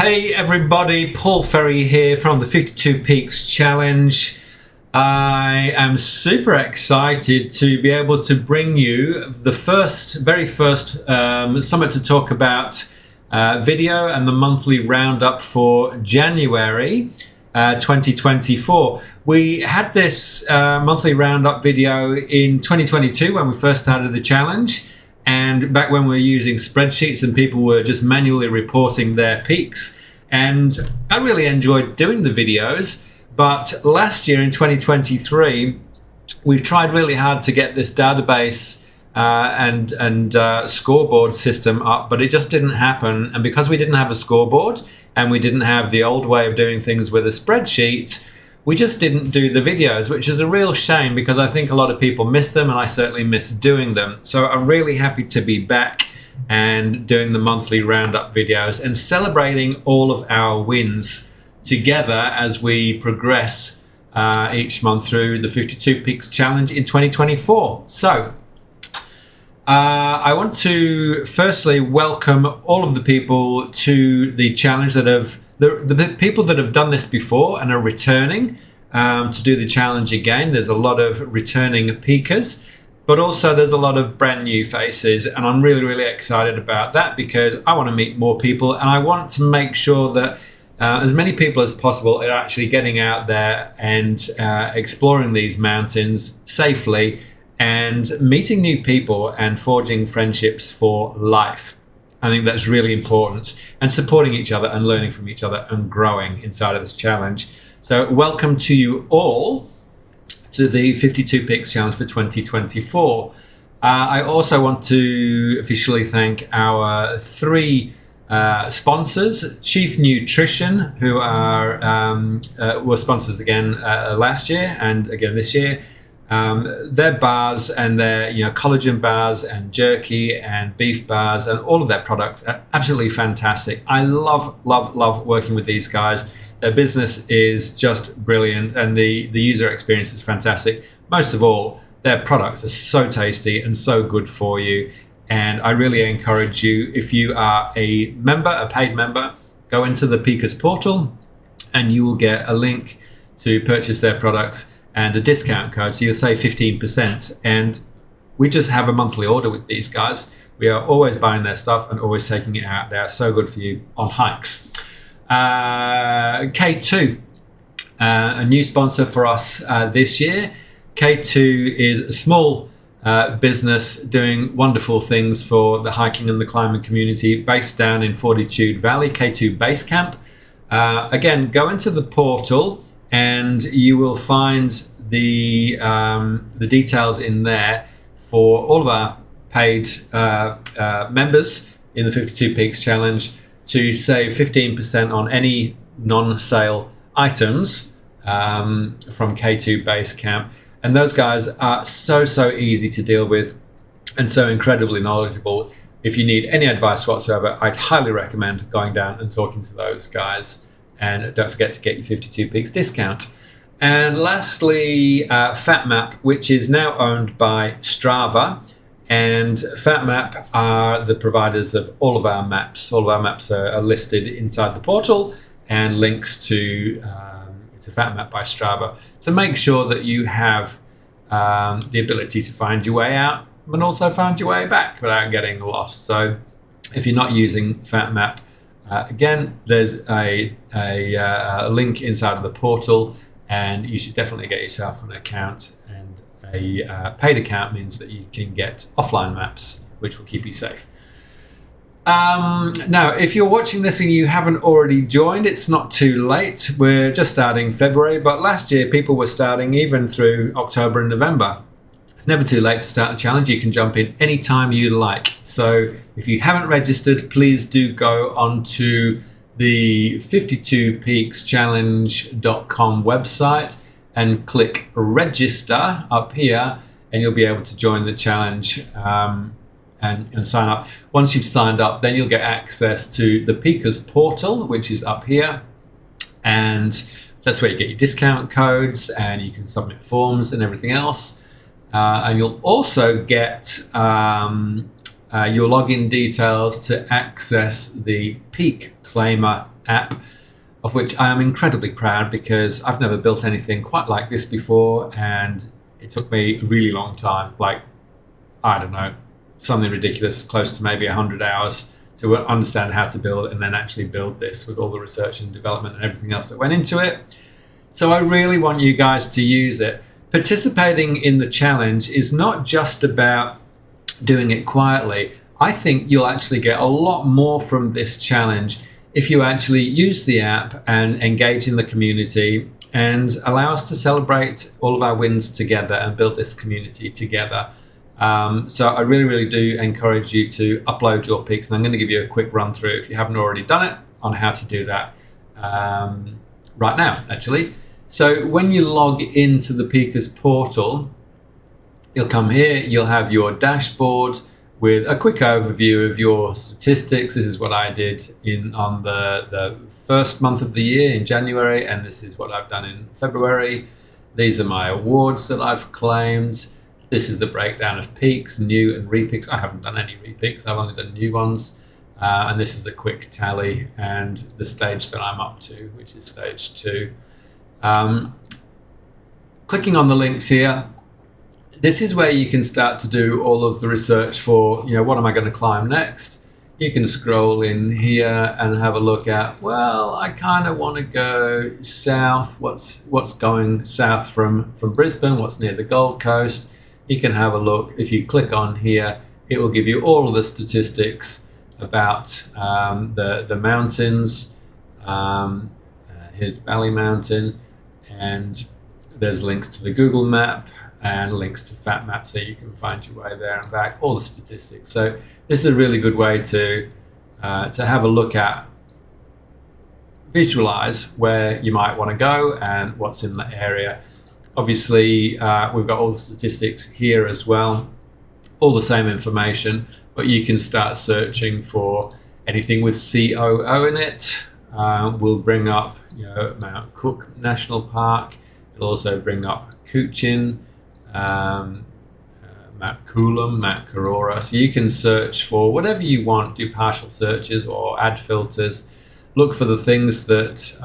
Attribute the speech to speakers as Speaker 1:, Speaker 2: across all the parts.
Speaker 1: Hey everybody, Paul Ferry here from the 52 Peaks Challenge. I am super excited to be able to bring you the very first summit to talk about video and the monthly roundup for January 2024. We had this monthly roundup video in 2022 when we first started the challenge. And back when we were using spreadsheets and people were just manually reporting their peaks. And I really enjoyed doing the videos. But last year in 2023, we've tried really hard to get this database and scoreboard system up, but it just didn't happen. And because we didn't have a scoreboard and we didn't have the old way of doing things with a spreadsheet, we just didn't do the videos, which is a real shame because I think a lot of people miss them and I certainly miss doing them. So I'm really happy to be back and doing the monthly roundup videos and celebrating all of our wins together as we progress each month through the 52 Peaks Challenge in 2024. So I want to firstly welcome all of the people to the challenge that have the people that have done this before and are returning to do the challenge again. There's a lot of returning peakers, but also there's a lot of brand new faces, and I'm really, really excited about that because I want to meet more people and I want to make sure that as many people as possible are actually getting out there and exploring these mountains safely and meeting new people and forging friendships for life. I think that's really important, and supporting each other and learning from each other and growing inside of this challenge. So welcome to you all to the 52 Peaks Challenge for 2024. I also want to officially thank our three sponsors: Chief Nutrition, who were sponsors again last year and again this year. Their bars and their collagen bars and jerky and beef bars and all of their products are absolutely fantastic. I love working with these guys. Their business is just brilliant and the user experience is fantastic. Most of all, their products are so tasty and so good for you. And I really encourage you, if you are a member, a paid member, go into the Peakers portal and you will get a link to purchase their products and a discount code, so you'll save 15%. And we just have a monthly order with these guys. We are always buying their stuff and always taking it out. They are so good for you on hikes. K2, a new sponsor for us this year. K2 is a small business doing wonderful things for the hiking and the climbing community based down in Fortitude Valley, K2 Base Camp. Again, go into the portal and you will find the details in there for all of our paid members in the 52 Peaks Challenge to save 15% on any non-sale items from K2 Base Camp. And those guys are so easy to deal with and so incredibly knowledgeable. If you need any advice whatsoever, I'd highly recommend going down and talking to those guys. And don't forget to get your 52 Peaks discount. And lastly, FatMap, which is now owned by Strava. And FatMap are the providers of all of our maps. All of our maps are listed inside the portal and links to FatMap by Strava to make sure that you have the ability to find your way out, but also find your way back without getting lost. So if you're not using FatMap, again, there's a link inside of the portal, and you should definitely get yourself an account. And a paid account means that you can get offline maps, which will keep you safe. Now, if you're watching this and you haven't already joined, it's not too late. We're just starting February, but last year people were starting even through October and November. It's never too late to start the challenge. You can jump in anytime you like. So if you haven't registered, please do go onto the 52peakschallenge.com website and click register up here, and you'll be able to join the challenge and sign up. Once you've signed up, then you'll get access to the Peakers portal, which is up here. And that's where you get your discount codes and you can submit forms and everything else. And you'll also get your login details to access the Peak Claimer app, of which I am incredibly proud because I've never built anything quite like this before, and it took me a really long time, like, I don't know, something ridiculous, close to maybe 100 hours to understand how to build and then actually build this with all the research and development and everything else that went into it. So I really want you guys to use it. Participating in the challenge is not just about doing it quietly. I think you'll actually get a lot more from this challenge if you actually use the app and engage in the community and allow us to celebrate all of our wins together and build this community together. So I really, really do encourage you to upload your peaks, and I'm going to give you a quick run through, if you haven't already done it, on how to do that right now, actually. So when you log into the Peakers portal, you'll come here, you'll have your dashboard with a quick overview of your statistics. This is what I did on the first month of the year in January, and this is what I've done in February. These are my awards that I've claimed. This is the breakdown of peaks, new and repeaks. I haven't done any repeaks, I've only done new ones. And this is a quick tally and the stage that I'm up to, which is stage 2. Clicking on the links here, this is where you can start to do all of the research for, what am I going to climb next? You can scroll in here and have a look at, well, I kind of want to go south. What's going south from Brisbane? What's near the Gold Coast? You can have a look. If you click on here, it will give you all of the statistics about the mountains. Here's Bally Mountain, and there's links to the Google map and links to FatMap, so you can find your way there and back, all the statistics. So this is a really good way to have a look at, visualize where you might want to go and what's in the area. Obviously, we've got all the statistics here as well, all the same information, but you can start searching for anything with COO in it. We'll bring up Mount Cook National Park. It'll also bring up Kuchin, Mount Coolum, Mount Karora. So you can search for whatever you want, do partial searches or add filters. Look for the things that,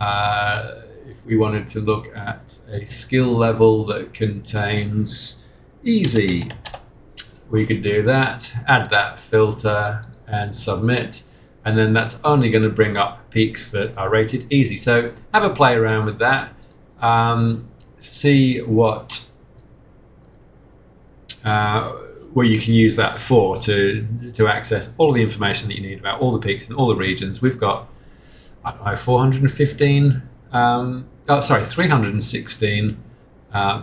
Speaker 1: if we wanted to look at a skill level that contains easy, we could do that, add that filter and submit. And then that's only going to bring up peaks that are rated easy. So have a play around with that. See what you can use that for to access all the information that you need about all the peaks in all the regions. We've got, I don't know, 316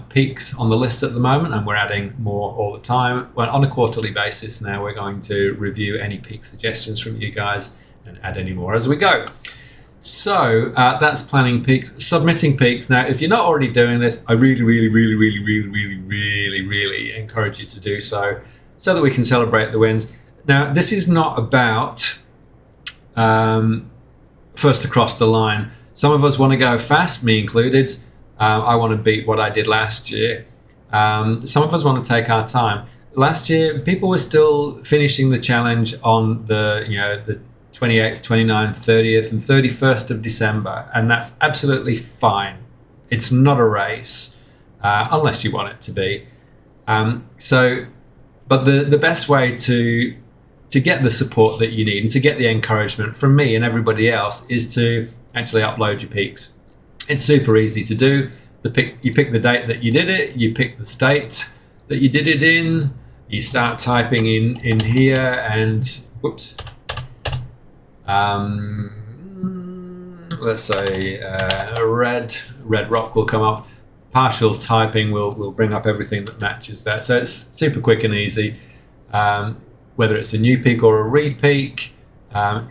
Speaker 1: peaks on the list at the moment, and we're adding more all the time. Well, on a quarterly basis now, we're going to review any peak suggestions from you guys and add any more as we go. So that's planning peaks, submitting peaks. Now, if you're not already doing this, I really, really, really, really, really, really, really, really encourage you to do so that we can celebrate the wins. Now, this is not about first across the line. Some of us want to go fast, me included. I want to beat what I did last year. Some of us want to take our time. Last year, people were still finishing the challenge on the 28th, 29th, 30th, and 31st of December, and that's absolutely fine. It's not a race, unless you want it to be. But the best way to get the support that you need and to get the encouragement from me and everybody else is to actually upload your peaks. It's super easy to do. You pick the date that you did it, you pick the state that you did it in, you start typing in here, and whoops. Let's say red rock will come up. Partial typing will bring up everything that matches that. So it's super quick and easy. Whether it's a new peak or a repeak,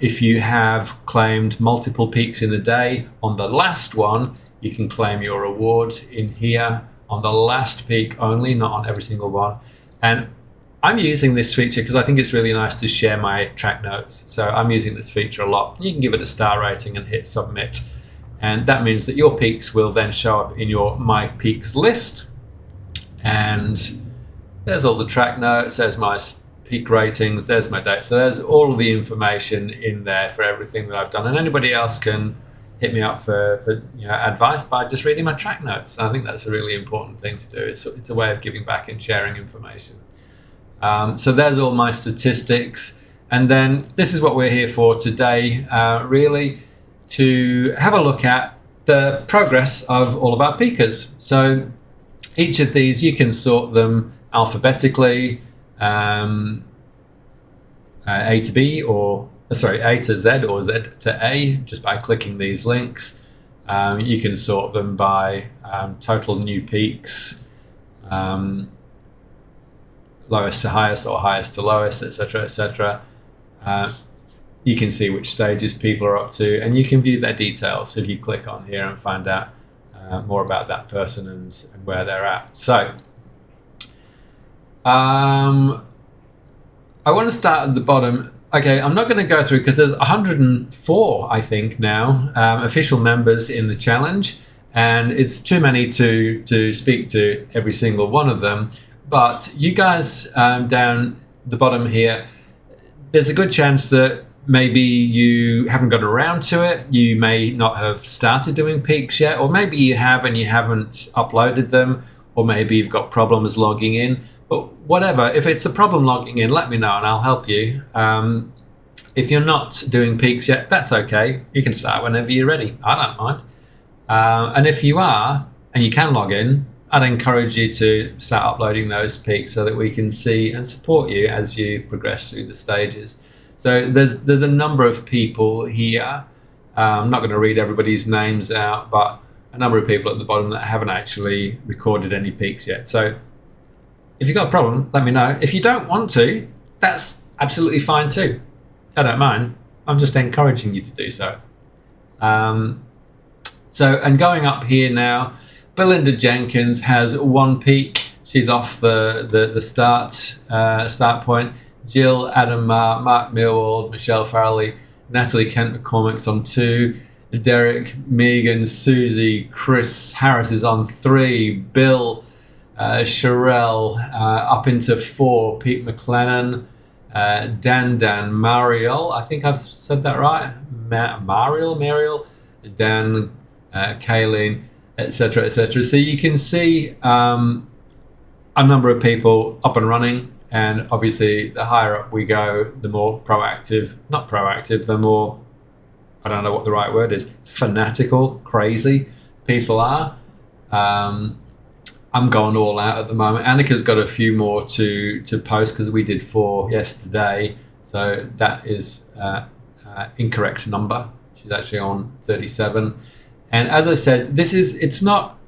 Speaker 1: if you have claimed multiple peaks in a day, on the last one, you can claim your award in here on the last peak only, not on every single one. And I'm using this feature because I think it's really nice to share my track notes. So I'm using this feature a lot. You can give it a star rating and hit submit. And that means that your peaks will then show up in your My Peaks list. And There's all the track notes, there's my peak ratings, there's my date. So there's all of the information in there for everything that I've done. And anybody else can hit me up for advice by just reading my track notes. I think that's a really important thing to do. It's a way of giving back and sharing information. So there's all my statistics. And then this is what we're here for today, really, to have a look at the progress of all of our peakers. So each of these, you can sort them alphabetically, A to B, or sorry, A to Z or Z to A, just by clicking these links. You can sort them by total new peaks, lowest to highest or highest to lowest, etc., etc. You can see which stages people are up to, and you can view their details if you click on here and find out more about that person and where they're at. So I want to start at the bottom. Okay, I'm not going to go through because there's 104, I think, now official members in the challenge, and it's too many to speak to every single one of them. But you guys down the bottom here, there's a good chance that maybe you haven't got around to it. You may not have started doing peaks yet, or maybe you have and you haven't uploaded them, or maybe you've got problems logging in. But whatever, if it's a problem logging in, let me know and I'll help you. If you're not doing peaks yet, that's okay. You can start whenever you're ready. I don't mind. And if you are and you can log in, I'd encourage you to start uploading those peaks so that we can see and support you as you progress through the stages. So there's a number of people here. I'm not going to read everybody's names out, but a number of people at the bottom that haven't actually recorded any peaks yet. So if you've got a problem, let me know. If you don't want to, that's absolutely fine too. I don't mind. I'm just encouraging you to do so. And going up here now, Belinda Jenkins has one peak. She's off the start point. Jill, Adam Marr, Mark Millwall, Michelle Farrelly, Natalie Kent McCormick's on 2. Derek, Megan, Susie, Chris Harris is on 3. Bill, Sherelle up into 4. Pete McLennan, Dan, Mariel, I think I've said that right. Mariel, Dan, Kayleen, etc., etc. So you can see a number of people up and running, and obviously the higher up we go, the more the more, I don't know what the right word is, fanatical, crazy people are. I'm going all out at the moment. Annika's got a few more to post because we did 4 yesterday, so that is incorrect number. She's actually on 37. And as I said, it's not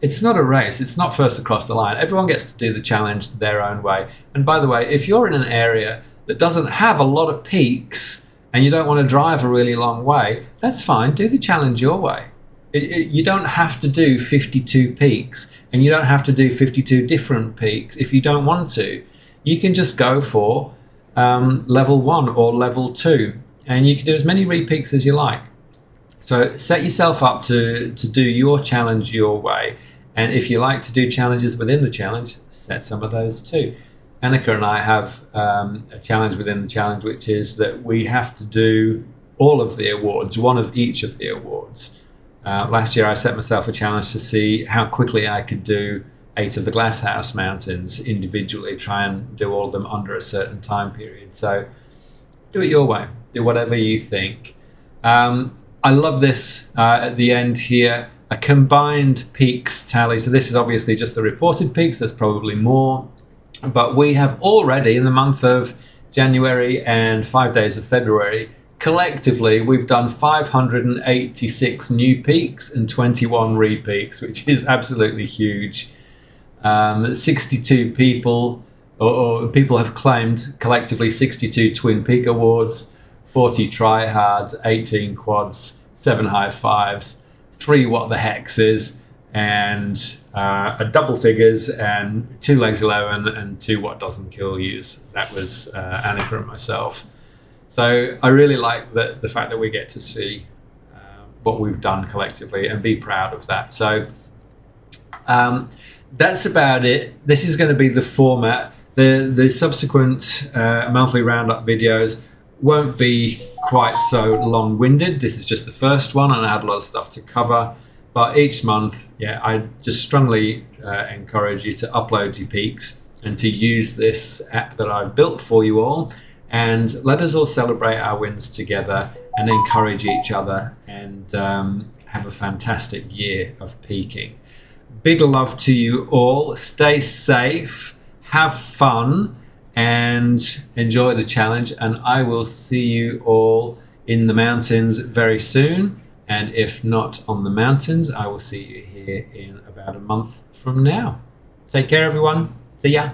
Speaker 1: a race. It's not first across the line. Everyone gets to do the challenge their own way. And by the way, if you're in an area that doesn't have a lot of peaks and you don't want to drive a really long way, that's fine. Do the challenge your way. You don't have to do 52 peaks, and you don't have to do 52 different peaks if you don't want to. You can just go for level 1 or level 2, and you can do as many repeaks as you like. So set yourself up to do your challenge your way. And if you like to do challenges within the challenge, set some of those too. Annika and I have a challenge within the challenge, which is that we have to do all of the awards, one of each of the awards. Last year I set myself a challenge to see how quickly I could do 8 of the Glasshouse Mountains individually, try and do all of them under a certain time period. So do it your way, do whatever you think. I love this at the end here, a combined peaks tally. So this is obviously just the reported peaks, there's probably more, but we have already, in the month of January and 5 days of February, collectively we've done 586 new peaks and 21 repeaks, which is absolutely huge. 62 people, or people have claimed collectively 62 Twin Peak Awards, 40 tryhards, 18 quads, 7 high fives, 3 what the hexes, and a double figures, and 2 legs 11 and 2 what doesn't kill yous. That was Annika and myself. So I really like the fact that we get to see what we've done collectively and be proud of that. So that's about it. This is going to be the format. The subsequent monthly roundup videos won't be quite so long-winded. This is just the first one, and I had a lot of stuff to cover. But each month, yeah, I just strongly encourage you to upload your peaks and to use this app that I've built for you all. And let us all celebrate our wins together and encourage each other, and have a fantastic year of peaking. Big love to you all. Stay safe, have fun, and enjoy the challenge. And I will see you all in the mountains very soon. And if not on the mountains, I will see you here in about a month from now. Take care, everyone. See ya.